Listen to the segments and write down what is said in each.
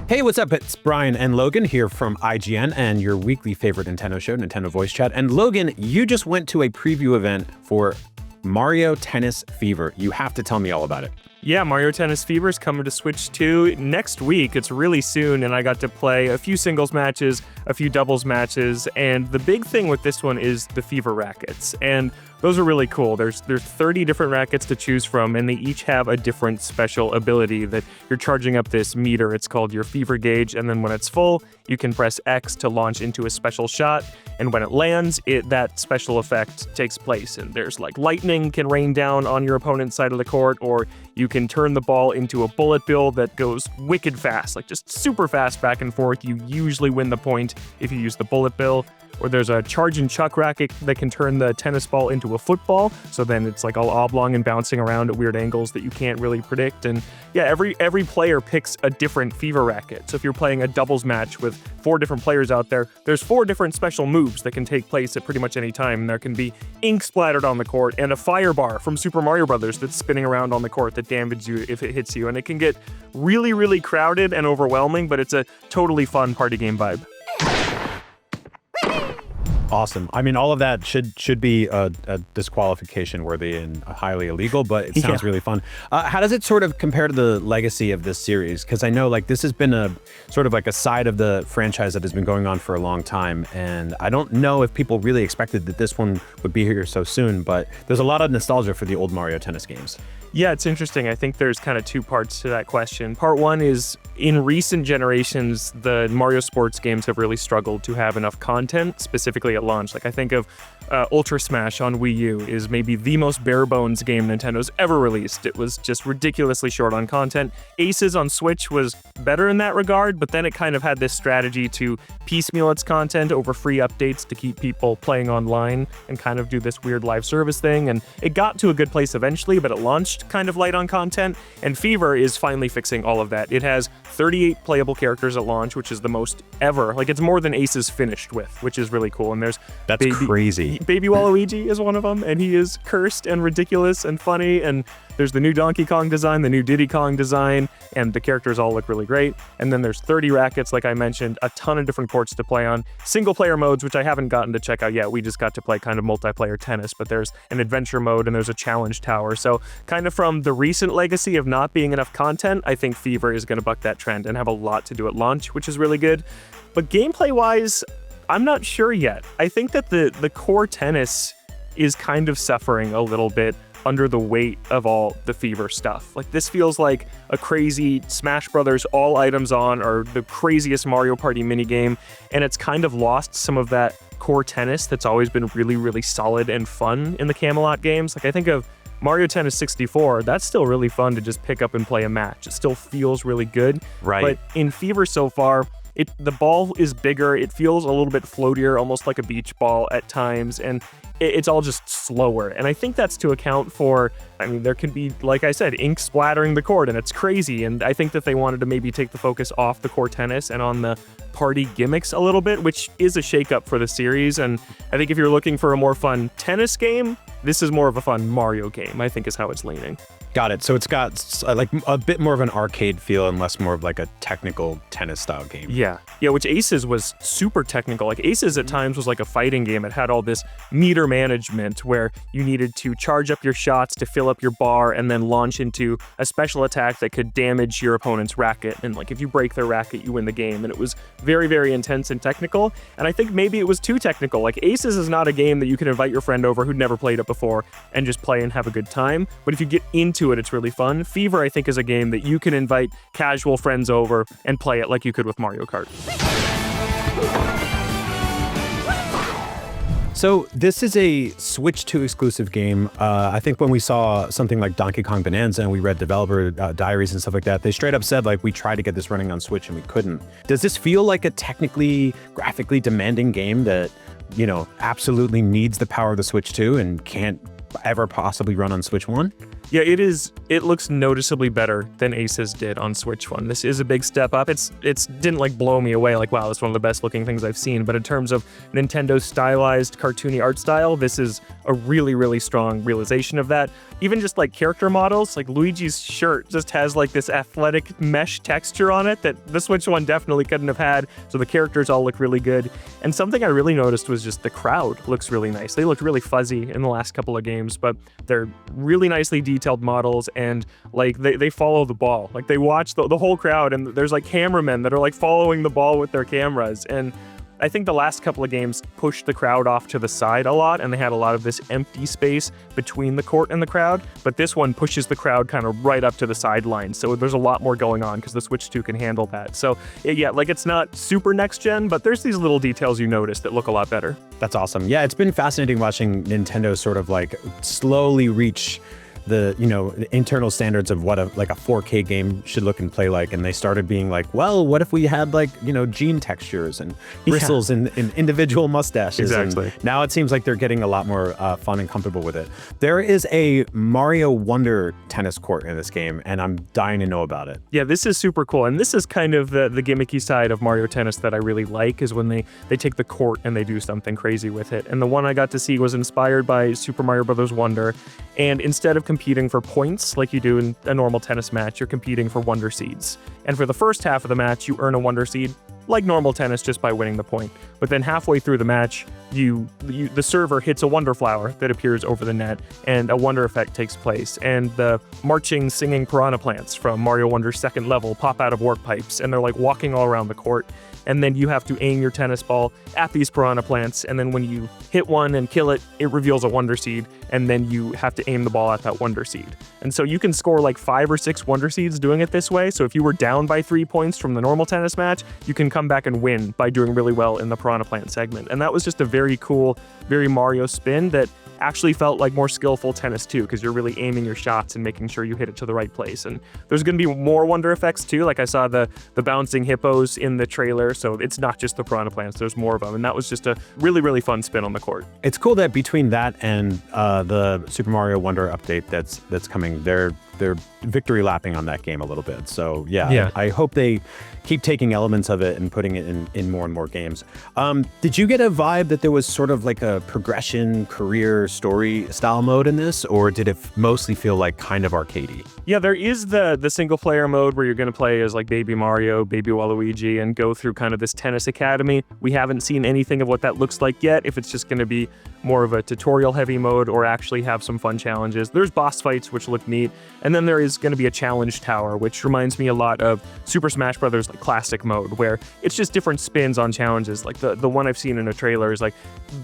Hey, what's up? It's Brian and Logan here from IGN and your weekly favorite Nintendo show, Nintendo Voice Chat. And Logan, you just went to a preview event for Mario Tennis Fever. You have to tell me all about it. Yeah, Mario Tennis Fever is coming to Switch 2 next week. It's really soon, and I got to play a few singles matches, a few doubles matches, and the big thing with this one is the Fever rackets. And those are really cool. There's 30 different rackets to choose from, and they each have a different special ability that you're charging up this meter. It's called your Fever gauge, and then when it's full, you can press X to launch into a special shot, and when it lands, that special effect takes place. And there's like lightning can rain down on your opponent's side of the court, or you can turn the ball into a bullet bill that goes wicked fast, like just super fast back and forth. You usually win the point if you use the bullet bill. Or there's a charge and chuck racket that can turn the tennis ball into a football. So then it's like all oblong and bouncing around at weird angles that you can't really predict. And yeah, every player picks a different Fever racket. So if you're playing a doubles match with 4 different players out there, there's 4 different special moves that can take place at pretty much any time. And there can be ink splattered on the court and a fire bar from Super Mario Brothers that's spinning around on the court that damages you if it hits you. And it can get really, really crowded and overwhelming, but it's a totally fun party game vibe. Awesome. I mean, all of that should be a disqualification worthy and highly illegal, but it sounds really fun. How does it sort of compare to the legacy of this series? Because I know like this has been a sort of like a side of the franchise that has been going on for a long time, and I don't know if people really expected that this one would be here so soon, but there's a lot of nostalgia for the old Mario Tennis games. Yeah, it's interesting. I think there's kind of 2 parts to that question. Part 1 is, in recent generations, the Mario sports games have really struggled to have enough content, specifically at launch. Like I think of Ultra Smash on Wii U is maybe the most bare bones game Nintendo's ever released. It was just ridiculously short on content. Aces on Switch was better in that regard, but then it kind of had this strategy to piecemeal its content over free updates to keep people playing online and kind of do this weird live service thing. And it got to a good place eventually, but it launched kind of light on content, and Fever is finally fixing all of that. It has 38 playable characters at launch, which is the most ever. Like it's more than Aces finished with, which is really cool. And that's crazy. Baby Waluigi is one of them, and he is cursed and ridiculous and funny. And there's the new Donkey Kong design, the new Diddy Kong design, and the characters all look really great. And then there's 30 rackets, like I mentioned, a ton of different courts to play on. Single player modes, which I haven't gotten to check out yet. We just got to play kind of multiplayer tennis, but there's an adventure mode and there's a challenge tower. So kind of from the recent legacy of not being enough content, I think Fever is going to buck that trend and have a lot to do at launch, which is really good. But gameplay-wise, I'm not sure yet. I think that the core tennis is kind of suffering a little bit under the weight of all the Fever stuff. Like this feels like a crazy Smash Brothers all items on or the craziest Mario Party minigame, and it's kind of lost some of that core tennis that's always been really, really solid and fun in the Camelot games. Like I think of Mario Tennis 64, that's still really fun to just pick up and play a match. It still feels really good. Right. But in Fever so far, the ball is bigger, it feels a little bit floatier, almost like a beach ball at times, and it's all just slower. And I think that's to account for, I mean, there can be, like I said, ink splattering the court, and it's crazy. And I think that they wanted to maybe take the focus off the core tennis and on the party gimmicks a little bit, which is a shakeup for the series. And I think if you're looking for a more fun tennis game, this is more of a fun Mario game, I think is how it's leaning. Got it. So it's got like a bit more of an arcade feel and less more of like a technical tennis style game. Yeah, which Aces was super technical. Like Aces at times was like a fighting game. It had all this meter management where you needed to charge up your shots to fill up your bar and then launch into a special attack that could damage your opponent's racket. And like if you break their racket, you win the game. And it was very, very intense and technical. And I think maybe it was too technical. Like Aces is not a game that you can invite your friend over who'd never played it before and just play and have a good time. But if you get into it, it's really fun. Fever, I think, is a game that you can invite casual friends over and play it like you could with Mario Kart. So this is a Switch 2 exclusive game. I think when we saw something like Donkey Kong Bonanza and we read developer diaries and stuff like that, they straight up said like we tried to get this running on Switch and we couldn't. Does this feel like a technically, graphically demanding game that, you know, absolutely needs the power of the Switch 2 and can't ever possibly run on Switch 1? Yeah, it is it looks noticeably better than Aces did on Switch One. This is a big step up. It's didn't like blow me away like, wow, it's one of the best looking things I've seen. But in terms of Nintendo's stylized cartoony art style, this is a really, really strong realization of that. Even just like character models, like Luigi's shirt just has like this athletic mesh texture on it that the Switch One definitely couldn't have had. So the characters all look really good. And something I really noticed was just the crowd looks really nice. They looked really fuzzy in the last couple of games, but they're really nicely detailed models, and like they follow the ball. Like they watch the whole crowd, and there's like cameramen that are like following the ball with their cameras. And I think the last couple of games pushed the crowd off to the side a lot, and they had a lot of this empty space between the court and the crowd, but this one pushes the crowd kind of right up to the sideline, so there's a lot more going on because the Switch 2 can handle that. So yeah, like it's not super next gen, but there's these little details you notice that look a lot better. That's awesome. Yeah, it's been fascinating watching Nintendo sort of like slowly reach the internal standards of what a 4K game should look and play like, and they started being like, well, what if we had like gene textures and bristles and individual mustaches. Exactly. And now it seems like they're getting a lot more fun and comfortable with it. There is a Mario Wonder tennis court in this game, and I'm dying to know about it. Yeah, this is super cool, and this is kind of the gimmicky side of Mario Tennis that I really like, is when they take the court and they do something crazy with it. And the one I got to see was inspired by Super Mario Bros. Wonder, and instead of competing for points like you do in a normal tennis match, you're competing for Wonder Seeds. And for the first half of the match, you earn a Wonder Seed, like normal tennis, just by winning the point. But then halfway through the match, the server hits a Wonder Flower that appears over the net, and a Wonder Effect takes place. And the marching, singing piranha plants from Mario Wonder's second level pop out of warp pipes, and they're like walking all around the court. And then you have to aim your tennis ball at these piranha plants, and then when you hit one and kill it, it reveals a Wonder Seed, and then you have to aim the ball at that Wonder Seed. And so you can score like 5 or 6 Wonder Seeds doing it this way. So if you were down by 3 points from the normal tennis match, you can come back and win by doing really well in the piranha plant segment. And that was just a very cool, very Mario spin that actually felt like more skillful tennis too, because you're really aiming your shots and making sure you hit it to the right place. And there's going to be more Wonder Effects too. Like I saw the bouncing hippos in the trailer, so it's not just the piranha plants, there's more of them. And that was just a really, really fun spin on the court. It's cool that between that and the Super Mario Wonder update that's coming, they're victory lapping on that game a little bit. So yeah. I hope they keep taking elements of it and putting it in more and more games. Did you get a vibe that there was sort of like a progression, career, story style mode in this, or did it mostly feel like kind of arcadey? Yeah, there is the single player mode where you're going to play as like Baby Mario, Baby Waluigi, and go through kind of this tennis academy. We haven't seen anything of what that looks like yet, if it's just going to be more of a tutorial heavy mode or actually have some fun challenges. There's boss fights, which look neat. And then there is going to be a challenge tower, which reminds me a lot of Super Smash Bros. Like classic mode, where it's just different spins on challenges. Like the one I've seen in a trailer is like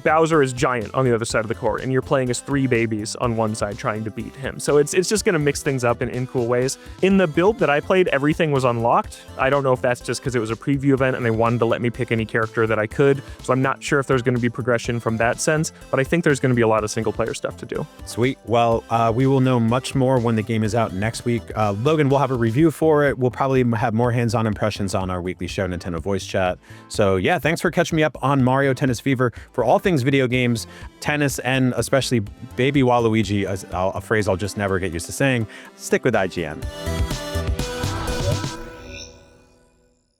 Bowser is giant on the other side of the court, and you're playing as 3 babies on one side trying to beat him. So it's just going to mix things up in cool ways. In the build that I played, everything was unlocked. I don't know if that's just because it was a preview event and they wanted to let me pick any character that I could. So I'm not sure if there's going to be progression from that sense, but I think there's going to be a lot of single player stuff to do. Sweet. Well, we will know much more when the game is out next week. Logan will have a review for it. We'll probably have more hands-on impressions on our weekly show, Nintendo Voice Chat. So yeah, thanks for catching me up on Mario Tennis Fever. For all things video games, tennis, and especially Baby Waluigi, a phrase I'll just never get used to saying, stick with IGN.